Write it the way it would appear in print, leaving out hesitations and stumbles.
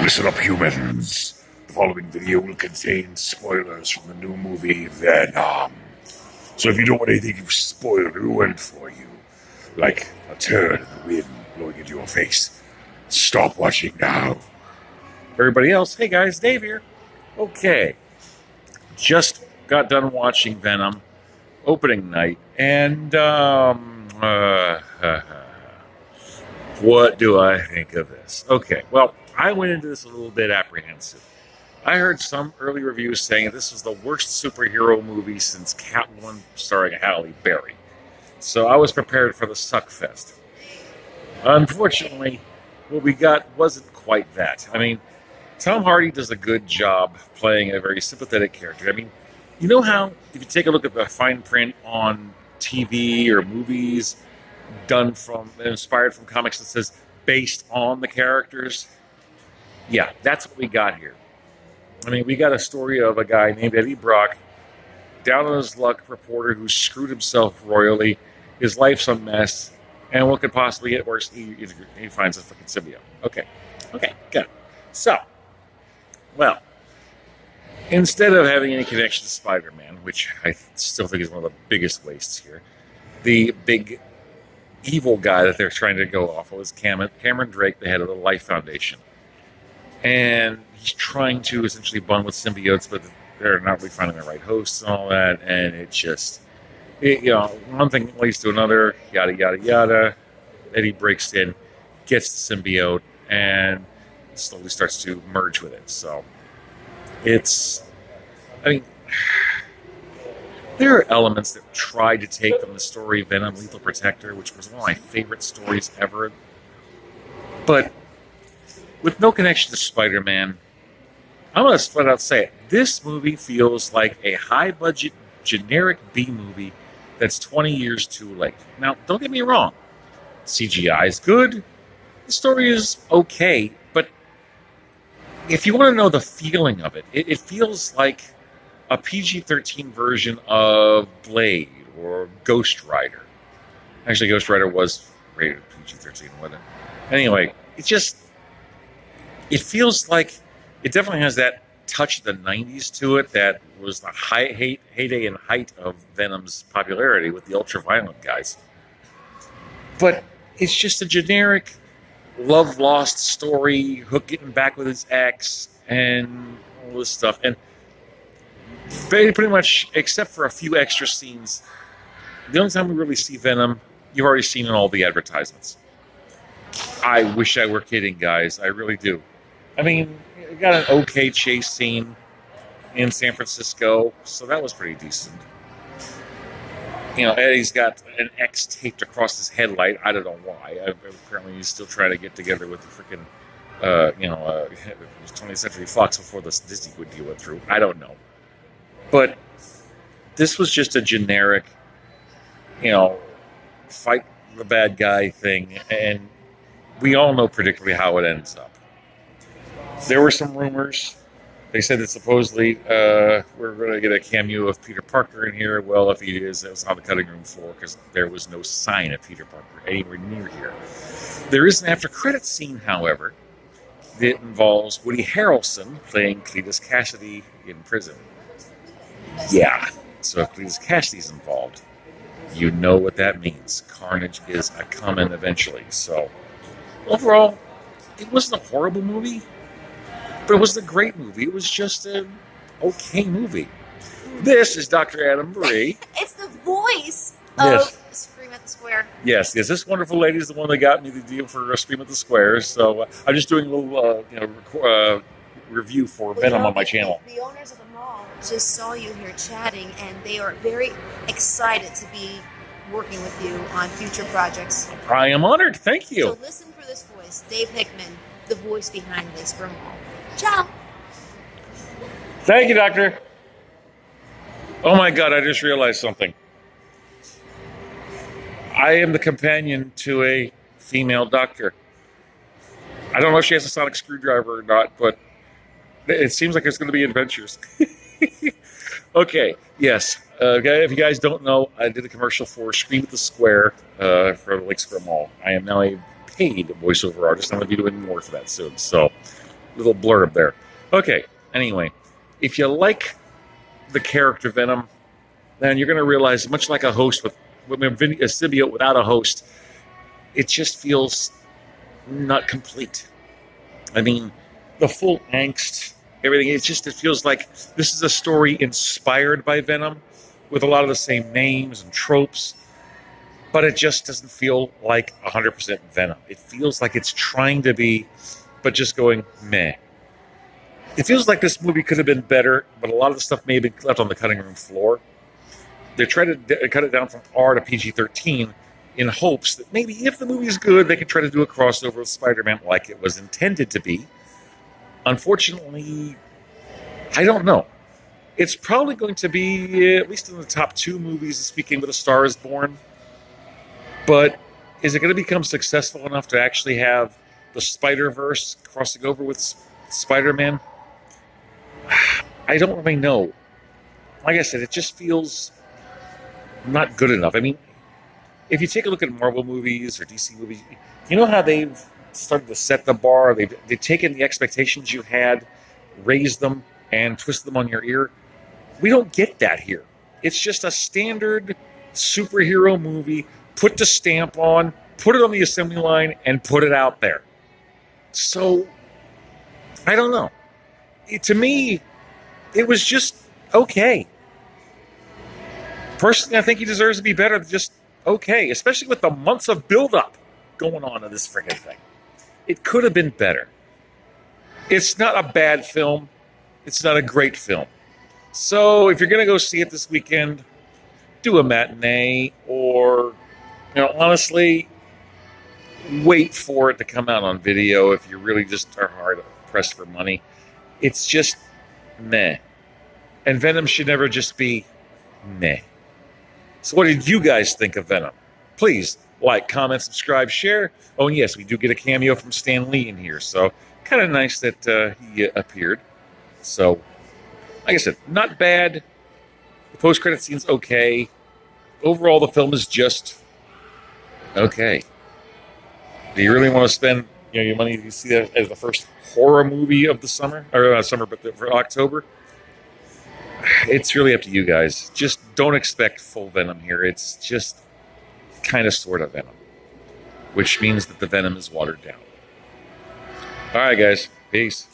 Listen up, humans. The following video will contain spoilers from the new movie Venom. So if you don't want anything spoiled or ruined for you, like a turd in the wind blowing into your face, stop watching now. Everybody else, hey guys, Dave here. Okay, just got done watching Venom opening night, and what do I think of this? Okay, well, I went into this a little bit apprehensive. I heard some early reviews saying this was the worst superhero movie since Catwoman starring Halle Berry. So I was prepared for the suckfest. Unfortunately, what we got wasn't quite that. I mean, Tom Hardy does a good job playing a very sympathetic character. I mean, you know how if you take a look at the fine print on TV or movies inspired from comics that says based on the characters? Yeah, that's what we got here. I mean, we got a story of a guy named Eddie Brock, down on his luck reporter who screwed himself royally. His life's a mess, and what could possibly get worse? He finds a fucking symbiote. Okay, good. So, well, instead of having any connection to Spider-Man, which I still think is one of the biggest wastes here, the big evil guy that they're trying to go off of is Cameron Drake, the head of the Life Foundation. And he's trying to essentially bond with symbiotes, but they're not really finding the right hosts and all that. And one thing leads to another, yada, yada, yada. Eddie breaks in, gets the symbiote, and slowly starts to merge with it. So there are elements that try to take from the story Venom Lethal Protector, which was one of my favorite stories ever. But with no connection to Spider-Man, I'm going to flat out say it. This movie feels like a high-budget, generic B-movie that's 20 years too late. Now, don't get me wrong. CGI is good. The story is okay. But if you want to know the feeling of it, it feels like a PG-13 version of Blade or Ghost Rider. Actually, Ghost Rider was rated PG-13, wasn't it? Anyway, it feels like it definitely has that touch of the 90s to it that was the heyday and height of Venom's popularity with the ultra-violent guys. But it's just a generic love-lost story, Hook getting back with his ex, and all this stuff. And pretty much, except for a few extra scenes, the only time we really see Venom, you've already seen in all the advertisements. I wish I were kidding, guys. I really do. I mean, we got an okay chase scene in San Francisco, so that was pretty decent. Eddie's got an X taped across his headlight. I don't know why. Apparently he's still trying to get together with the freaking, 20th Century Fox before this Disney deal went through. I don't know. But this was just a generic, fight the bad guy thing, and we all know predictably how it ends up. There were some rumors. They said that supposedly we're going to get a cameo of Peter Parker in here. Well, if he is, it was on the cutting room floor because there was no sign of Peter Parker anywhere near here. There is an after-credits scene, however, that involves Woody Harrelson playing Cletus Cassidy in prison. Yeah, so if Cletus Cassidy's involved, you know what that means. Carnage is a coming eventually. So, overall, it wasn't a horrible movie, but it wasn't a great movie. It was just an okay movie. This is Dr. Adam Bree. It's the voice of Scream at the Square. Yes, this wonderful lady is the one that got me the deal for Scream at the Square. So I'm just doing a little review for Venom on my channel. The owners of the mall just saw you here chatting, and they are very excited to be working with you on future projects. I am honored. Thank you. So listen for this voice, Dave Hickman, the voice behind this for Mall. Ciao. Thank you, Doctor. Oh my God, I just realized something. I am the companion to a female doctor. I don't know if she has a sonic screwdriver or not, but it seems like there's going to be adventures. Okay, yes. If you guys don't know, I did a commercial for Scream at the Square for Lake Square Mall. I am now a paid voiceover artist. I'm going to be doing more for that soon. So little blurb there. Okay, anyway, if you like the character Venom, then you're going to realize, much like a host with a symbiote without a host, it just feels not complete. I mean, the full angst, everything, it feels like this is a story inspired by Venom with a lot of the same names and tropes, but it just doesn't feel like 100% Venom. It feels like it's trying to be, but just going meh. It feels like this movie could have been better, but a lot of the stuff may have been left on the cutting room floor. They tried to cut it down from R to PG-13 in hopes that maybe if the movie is good, they could try to do a crossover with Spider-Man like it was intended to be. Unfortunately, I don't know. It's probably going to be, at least in the top 2 movies this weekend, with A Star is Born. But is it going to become successful enough to actually have the Spider-Verse crossing over with Spider-Man? I don't really know. Like I said, it just feels not good enough. I mean, if you take a look at Marvel movies or DC movies, you know how they've started to set the bar? They've taken the expectations you had, raised them, and twisted them on your ear. We don't get that here. It's just a standard superhero movie, put the stamp on, put it on the assembly line, and put it out there. So, I don't know. To me, it was just okay. Personally, I think he deserves to be better than just okay, especially with the months of build-up going on in this freaking thing. It could have been better. It's not a bad film. It's not a great film. So if you're going to go see it this weekend, do a matinee, or, honestly, wait for it to come out on video if you really just are hard pressed for money. It's just meh. And Venom should never just be meh. So what did you guys think of Venom? Please like, comment, subscribe, share. Oh, and yes, we do get a cameo from Stan Lee in here, so kind of nice that he appeared. So, like I said, not bad. The post-credit scene's okay. Overall, the film is just okay. Do you really want to spend your money? You see that as the first horror movie of the summer, or not summer, but for October? It's really up to you guys. Just don't expect full Venom here. It's just kind of sort of Venom, which means that the Venom is watered down. All right, guys. Peace.